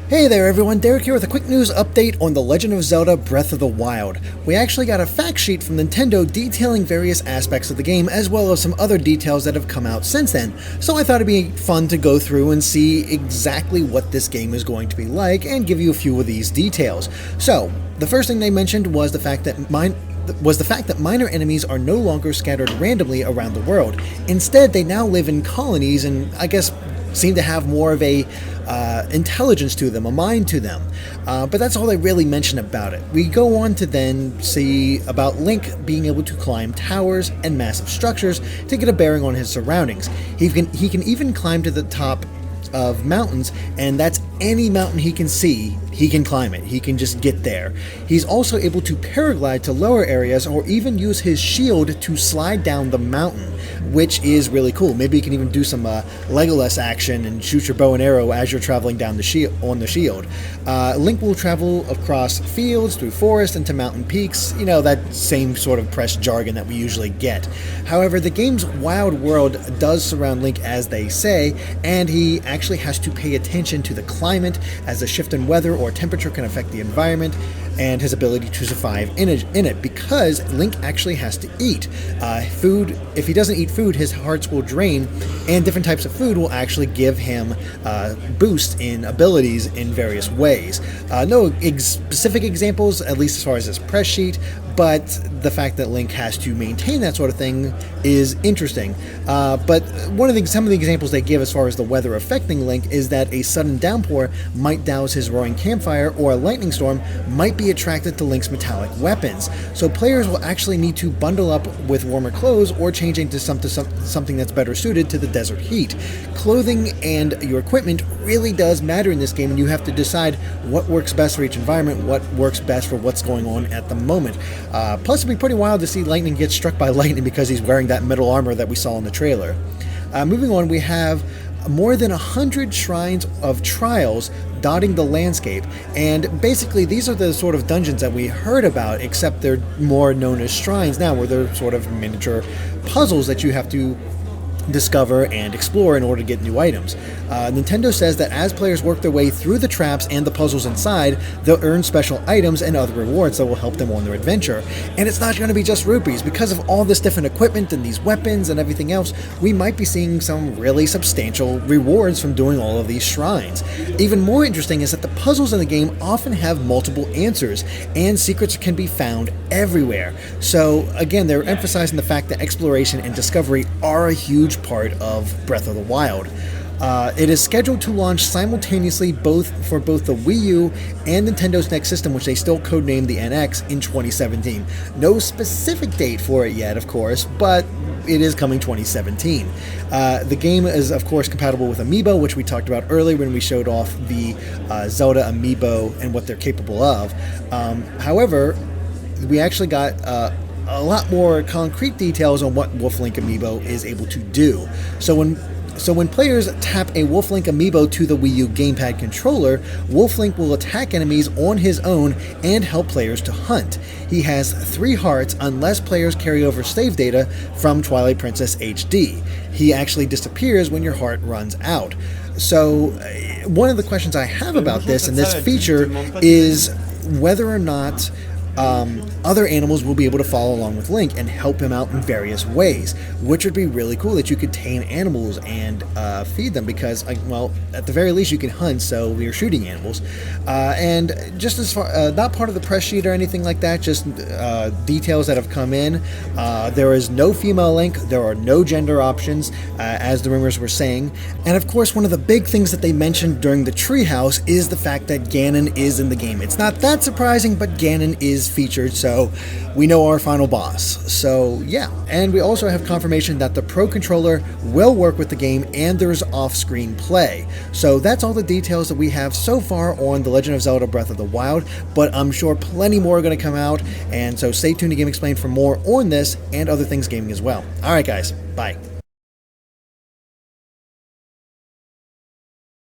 Hey there everyone, Derek here with a quick news update on The Legend of Zelda Breath of the Wild. We actually got a fact sheet from Nintendo detailing various aspects of the game as well as some other details that have come out since then, so I thought it'd be fun to go through and see exactly what this game is going to be like and give you a few of these details. So, the first thing they mentioned was the fact that minor enemies are no longer scattered randomly around the world. Instead, they now live in colonies and, I guess, seem to have more of a intelligence to them, a mind to them. But that's all they really mention about it. We go on to then see about Link being able to climb towers and massive structures to get a bearing on his surroundings. He can even climb to the top of mountains, and that's any mountain he can see, he can climb it. He can just get there. He's also able to paraglide to lower areas or even use his shield to slide down the mountain, which is really cool. Maybe you can even do some Legolas action and shoot your bow and arrow as you're traveling down the shield. Link will travel across fields, through forests, and to mountain peaks. You know, that same sort of press jargon that we usually get. However, the game's wild world does surround Link as they say, and he actually has to pay attention to the climate, as a shift in weather or temperature can affect the environment and his ability to survive in it, because Link actually has to eat food. If he doesn't eat food, his hearts will drain, and different types of food will actually give him boosts in abilities in various ways. No specific examples, at least as far as this press sheet, but the fact that Link has to maintain that sort of thing is interesting. But some of the examples they give as far as the weather affecting Link is that a sudden downpour might douse his roaring campfire, or a lightning storm might be attracted to Link's metallic weapons. So players will actually need to bundle up with warmer clothes or change into something that's better suited to the desert heat. Clothing and your equipment really does matter in this game, and you have to decide what works best for each environment, what works best for what's going on at the moment. Plus, it'd be pretty wild to see Lightning get struck by lightning because he's wearing that metal armor that we saw in the trailer. Moving on, we have more than 100 shrines of trials dotting the landscape, and basically these are the sort of dungeons that we heard about, except they're more known as shrines now, where they're sort of miniature puzzles that you have to discover and explore in order to get new items. Nintendo says that as players work their way through the traps and the puzzles inside, they'll earn special items and other rewards that will help them on their adventure. And it's not going to be just rupees. Because of all this different equipment and these weapons and everything else, we might be seeing some really substantial rewards from doing all of these shrines. Even more interesting is that the puzzles in the game often have multiple answers, and secrets can be found everywhere. So again, they're emphasizing the fact that exploration and discovery are a huge part of Breath of the Wild. It is scheduled to launch simultaneously for both the Wii U and Nintendo's next system, which they still codenamed the NX, in 2017. No specific date for it yet, of course, but it is coming 2017. The game is, of course, compatible with Amiibo, which we talked about earlier when we showed off the Zelda Amiibo and what they're capable of. However, we actually got a lot more concrete details on what Wolf Link Amiibo is able to do. So when players tap a Wolf Link Amiibo to the Wii U gamepad controller, Wolf Link will attack enemies on his own and help players to hunt. He has 3 hearts unless players carry over save data from Twilight Princess HD. He actually disappears when your heart runs out. So one of the questions I have about this and this feature is whether or not other animals will be able to follow along with Link and help him out in various ways, which would be really cool, that you could tame animals and feed them, because, well, at the very least you can hunt, so we are shooting animals. And just as far, not part of the press sheet or anything like that, just details that have come in. There is no female Link, there are no gender options, as the rumors were saying, and of course one of the big things that they mentioned during the treehouse is the fact that Ganon is in the game. It's not that surprising, but Ganon is featured, so we know our final boss. So yeah, and we also have confirmation that the Pro Controller will work with the game and there's off-screen play. So that's all the details that we have so far on The Legend of Zelda Breath of the Wild, but I'm sure plenty more are going to come out, and so stay tuned to Game Explained for more on this and other things gaming as well. Alright guys, bye.